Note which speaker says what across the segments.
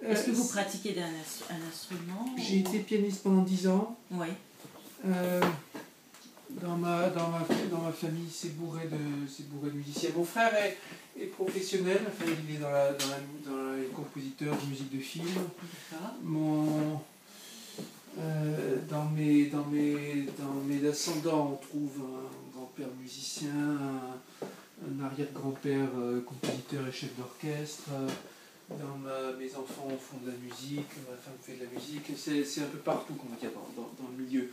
Speaker 1: Est-ce que vous pratiquez un instrument?
Speaker 2: J'ai été pianiste pendant 10 ans.
Speaker 1: Oui.
Speaker 2: Dans ma famille, c'est bourré de musiciens. Mon frère est professionnel, enfin, il est dans les compositeurs de musique de film. Dans mes ascendants, on trouve un grand-père musicien, un arrière-grand-père compositeur et chef d'orchestre. Mes enfants font de la musique, ma femme fait de la musique. C'est un peu partout, comment dire, dans le milieu.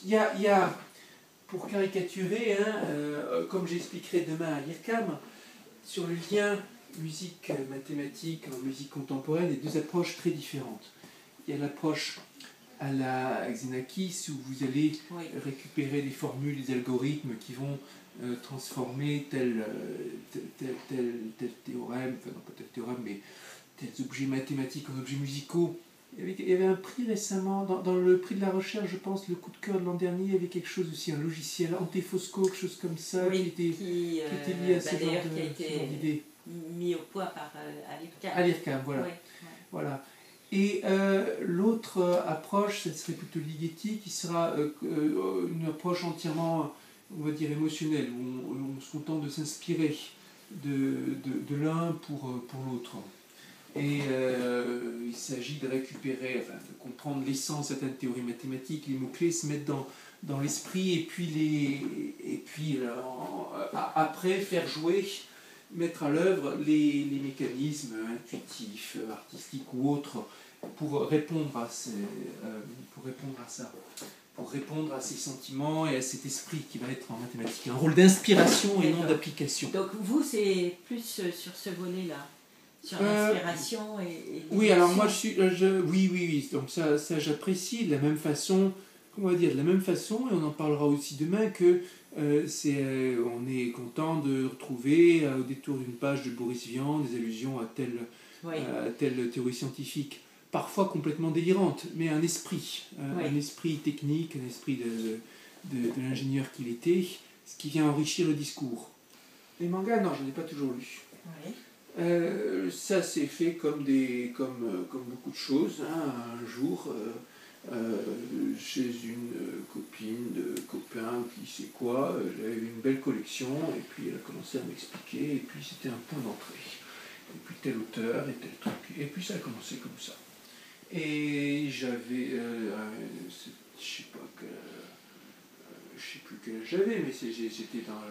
Speaker 2: Il y a, pour caricaturer, comme j'expliquerai demain à l'IRCAM, sur le lien musique mathématique en musique contemporaine, il y a deux approches très différentes. Il y a l'approche à la Xenakis où vous allez récupérer des formules, des algorithmes qui vont transformer tel théorème, enfin non pas tel théorème, mais tels objets mathématiques en objets musicaux. Il y avait un prix récemment, dans le prix de la recherche, je pense, le coup de cœur de l'an dernier, il y avait quelque chose aussi, un logiciel, Antefosco, quelque chose comme ça, qui était lié à ce genre d'idée.
Speaker 1: Mis au point par l'IRCAM.
Speaker 2: À l'IRCAM, voilà.
Speaker 1: Oui.
Speaker 2: Voilà. Et l'autre approche, ce serait plutôt Ligeti, qui sera une approche entièrement, on va dire, émotionnelle, où on se contente de s'inspirer de l'un pour l'autre. Et il s'agit de récupérer, enfin, de comprendre l'essence de certaines théories mathématiques, les mots-clés se mettent dans l'esprit, et puis après faire jouer, mettre à l'œuvre les mécanismes intuitifs, artistiques ou autres pour répondre à ça, pour répondre à ces sentiments et à cet esprit qui va être en mathématiques, un rôle d'inspiration et non d'application.
Speaker 1: Donc vous, c'est plus sur ce volet-là, sur l'inspiration et
Speaker 2: oui, alors moi oui, donc ça j'apprécie de la même façon, comment on va dire, de la même façon, et on en parlera aussi demain, que on est content de retrouver au détour d'une page de Boris Vian des allusions à telle théorie scientifique, parfois complètement délirante, mais un esprit technique, un esprit de l'ingénieur qu'il était, ce qui vient enrichir le discours. Les mangas, non, je n'en ai pas toujours lu.
Speaker 1: Oui.
Speaker 2: Ça s'est fait comme beaucoup de choses. Un jour, chez une copine, copain, qui sait quoi, j'avais une belle collection, et puis elle a commencé à m'expliquer, et puis c'était un point d'entrée. Et puis tel auteur, et tel truc, et puis ça a commencé comme ça. Et j'avais, je sais plus quel âge j'avais, mais j'étais dans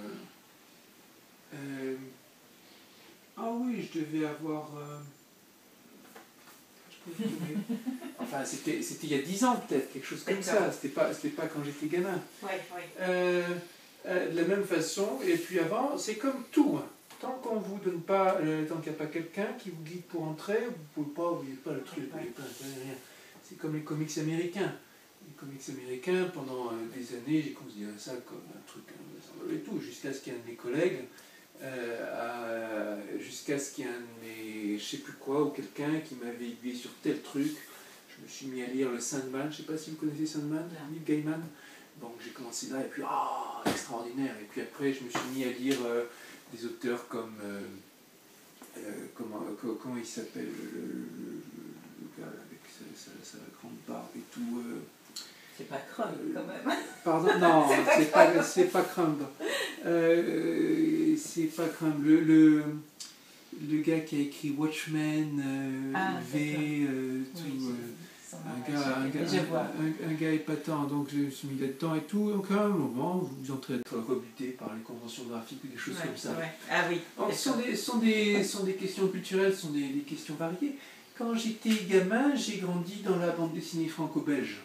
Speaker 2: ah oui, je devais avoir... enfin, c'était il y a 10 ans peut-être, quelque chose comme ça. C'était pas quand j'étais gamin. De la même façon, et puis avant, c'est comme tout. Tant qu'on vous donne pas, tant qu'il n'y a pas quelqu'un qui vous guide pour entrer, vous ne voyez pas le truc. Rien. C'est comme les comics américains. Les comics américains, pendant des années, j'ai considéré ça comme un truc et tout, jusqu'à ce qu'il y ait un de mes collègues, jusqu'à ce qu'il y ait un de mes, je sais plus quoi, ou quelqu'un qui m'avait aiguillé sur tel truc. Je me suis mis à lire le Sandman, je sais pas si vous connaissez Sandman, Neil Gaiman. Donc j'ai commencé là, et puis extraordinaire. Et puis après, je me suis mis à lire des auteurs comme comment il s'appelle le gars avec sa grande barbe et tout.
Speaker 1: C'est pas Crumb quand même.
Speaker 2: Pardon, non, c'est pas Crumb. C'est pas Crumb. Le gars qui a écrit Watchmen, un gars épatant, donc je me suis mis là-dedans et tout, donc à un moment, vous entrez à être rebuté par les conventions graphiques ou des choses comme ça.
Speaker 1: Ah oui.
Speaker 2: Donc, ce sont des questions culturelles, ce sont des questions variées. Quand j'étais gamin, j'ai grandi dans la bande dessinée franco-belge,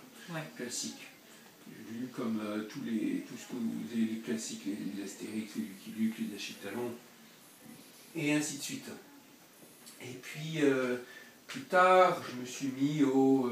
Speaker 2: classique. J'ai lu comme tout ce que vous avez, les classiques, les Astérix, les Lucky Luke, les Achille Talon, et ainsi de suite. Et puis, plus tard, je me suis mis au